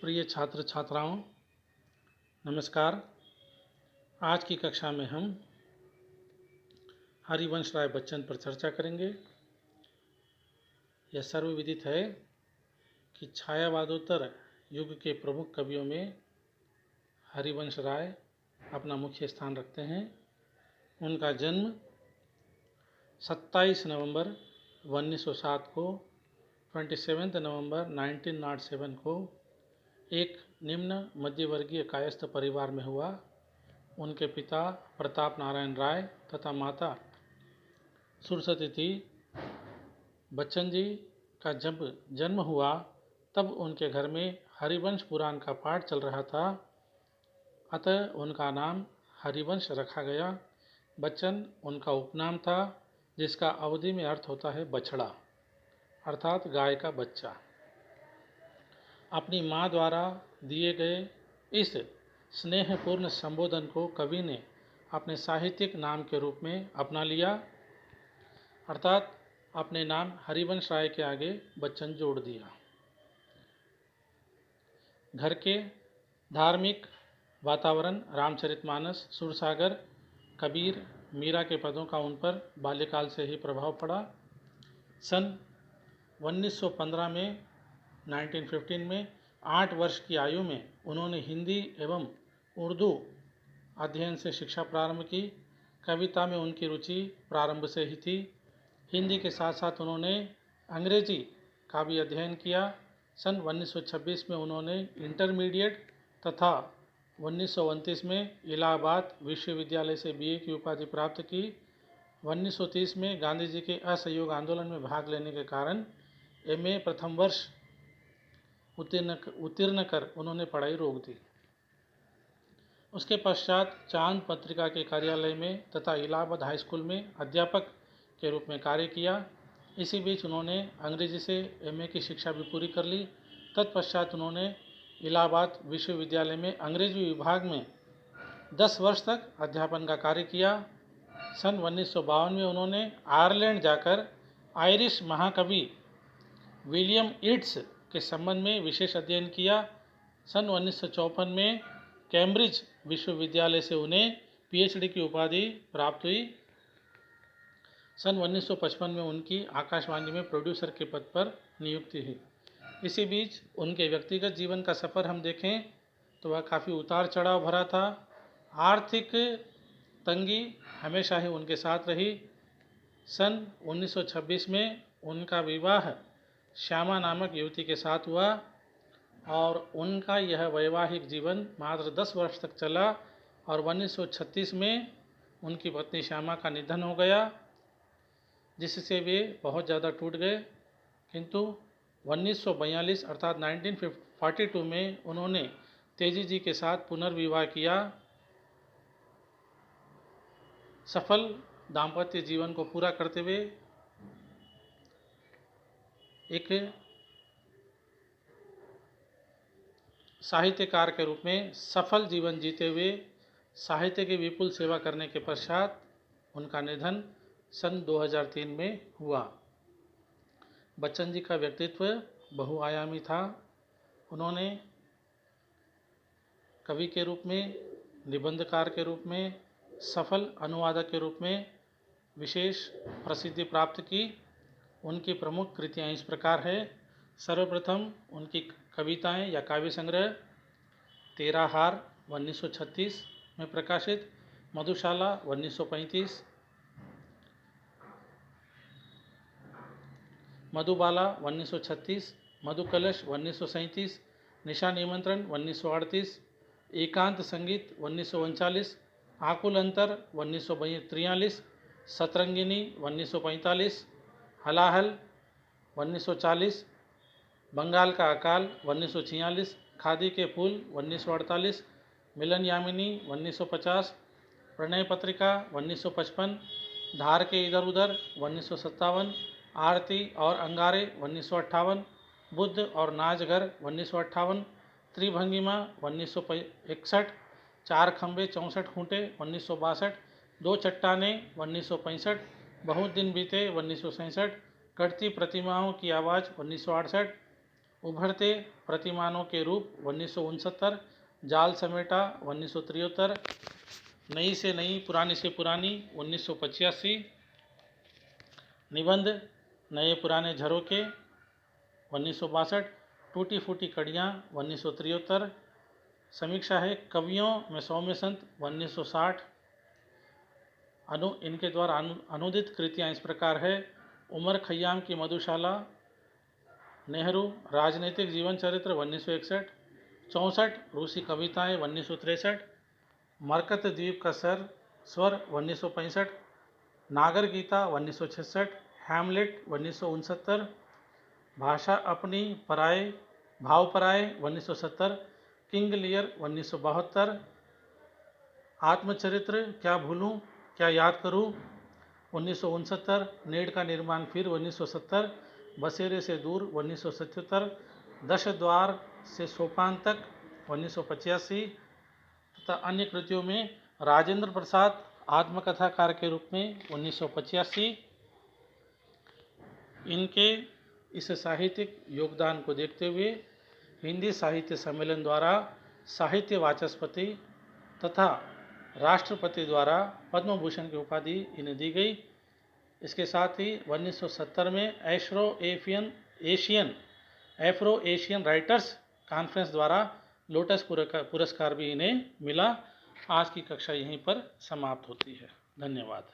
प्रिय छात्र छात्राओं, नमस्कार। आज की कक्षा में हम हरिवंश राय बच्चन पर चर्चा करेंगे। यह सर्वविदित है कि छायावादोत्तर युग के प्रमुख कवियों में हरिवंश राय अपना मुख्य स्थान रखते हैं। उनका जन्म 27 नवंबर 1907 को 27 नवंबर 1907 को एक निम्न मध्यवर्गीय कायस्थ परिवार में हुआ। उनके पिता प्रताप नारायण राय तथा माता सुरसती थी। बच्चन जी का जब जन्म हुआ तब उनके घर में हरिवंश पुराण का पाठ चल रहा था, अतः उनका नाम हरिवंश रखा गया। बच्चन उनका उपनाम था, जिसका अवधि में अर्थ होता है बछड़ा, अर्थात गाय का बच्चा। अपनी माँ द्वारा दिए गए इस स्नेहपूर्ण संबोधन को कवि ने अपने साहित्यिक नाम के रूप में अपना लिया, अर्थात अपने नाम हरिवंश राय के आगे बच्चन जोड़ दिया। घर के धार्मिक वातावरण, रामचरितमानस, सूरसागर, कबीर, मीरा के पदों का उन पर बाल्यकाल से ही प्रभाव पड़ा। सन 1915 में 1915 में 8 वर्ष की आयु में उन्होंने हिंदी एवं उर्दू अध्ययन से शिक्षा प्रारंभ की। कविता में उनकी रुचि प्रारंभ से ही थी। हिंदी के साथ साथ उन्होंने अंग्रेजी का भी अध्ययन किया। सन 1926 में उन्होंने इंटरमीडिएट तथा 1929 में इलाहाबाद विश्वविद्यालय से बीए की उपाधि प्राप्त की। 1930 में गांधी जी के असहयोग आंदोलन में भाग लेने के कारण एमए प्रथम वर्ष उत्तीर्ण कर उन्होंने पढ़ाई रोक दी। उसके पश्चात चांद पत्रिका के कार्यालय में तथा इलाहाबाद हाई स्कूल में अध्यापक के रूप में कार्य किया। इसी बीच उन्होंने अंग्रेजी से एमए की शिक्षा भी पूरी कर ली। तत्पश्चात उन्होंने इलाहाबाद विश्वविद्यालय में अंग्रेजी विभाग में 10 वर्ष तक अध्यापन का कार्य किया। सन 1952 में उन्होंने आयरलैंड जाकर आयरिश महाकवि विलियम ईट्स के संबंध में विशेष अध्ययन किया। सन 1954 में कैम्ब्रिज विश्वविद्यालय से उन्हें पीएचडी की उपाधि प्राप्त हुई। सन 1955 में उनकी आकाशवाणी में प्रोड्यूसर के पद पर नियुक्ति हुई। इसी बीच उनके व्यक्तिगत जीवन का सफ़र हम देखें तो वह काफ़ी उतार चढ़ाव भरा था। आर्थिक तंगी हमेशा ही उनके साथ रही। सन 1926 में उनका विवाह श्यामा नामक युवती के साथ हुआ और उनका यह वैवाहिक जीवन मात्र 10 वर्ष तक चला और 1936 में उनकी पत्नी श्यामा का निधन हो गया, जिससे वे बहुत ज़्यादा टूट गए। किंतु 1942 अर्थात 1942 में उन्होंने तेजी जी के साथ पुनर्विवाह किया। सफल दाम्पत्य जीवन को पूरा करते हुए एक साहित्यकार के रूप में सफल जीवन जीते हुए साहित्य की विपुल सेवा करने के पश्चात उनका निधन सन 2003 में हुआ। बच्चन जी का व्यक्तित्व बहुआयामी था। उन्होंने कवि के रूप में, निबंधकार के रूप में, सफल अनुवादक के रूप में विशेष प्रसिद्धि प्राप्त की। उनकी प्रमुख कृतियाँ इस प्रकार है। सर्वप्रथम उनकी कविताएं या काव्य संग्रह तेरा हार 1936 में प्रकाशित, मधुशाला 1935, मधुबाला 1936, मधुकलश 1937, निशा निमंत्रण 1938, एकांत संगीत 1939, आकुल अंतर 1943, सतरंगिनी 1945, हलाहल 1940, बंगाल का अकाल 1946, खादी के फूल 1948, मिलन यामिनी 1950, प्रणय पत्रिका 1955, धार के इधर उधर 1957, आरती और अंगारे 1958, बुद्ध और नाचघर 1958, त्रिभंगिमा 1961, चार खंबे 64 खूंटे 1962, दो चट्टाने 1965, बहुत दिन बीते 1967, कटती प्रतिमाओं की आवाज़ 1968, उभरते प्रतिमानों के रूप 1969, जाल समेटा 1973, नई से नई पुरानी से पुरानी 1985, निबंध नए पुराने झरोके 1962, टूटी फूटी कड़ियाँ 1973, समीक्षा है कवियों में सौम्य संत 1960। इनके द्वारा अनुदित कृतियाँ इस प्रकार है: उमर खय्याम की मधुशाला, नेहरू राजनीतिक जीवन चरित्र 1961, 64 रूसी कविताएं 1963, मरकत द्वीप का स्वर 1965, नागर गीता 1966, हैमलेट 1969, भाषा अपनी पराए भाव पराए 1970, किंग लियर 1972, आत्मचरित्र क्या भूलूं क्या याद करूं 1969, नेड का निर्माण फिर 1970, बसेरे से दूर 1977, दश द्वार से सोपान तक 1985 तथा अन्य कृतियों में राजेंद्र प्रसाद आत्मकथाकार के रूप में 1985। इनके इस साहित्यिक योगदान को देखते हुए हिंदी साहित्य सम्मेलन द्वारा साहित्य वाचस्पति तथा राष्ट्रपति द्वारा पद्म भूषण की उपाधि इन्हें दी गई। इसके साथ ही 1970 में एफ्रो एशियन राइटर्स कॉन्फ्रेंस द्वारा लोटस पुरस्कार भी इन्हें मिला। आज की कक्षा यहीं पर समाप्त होती है। धन्यवाद।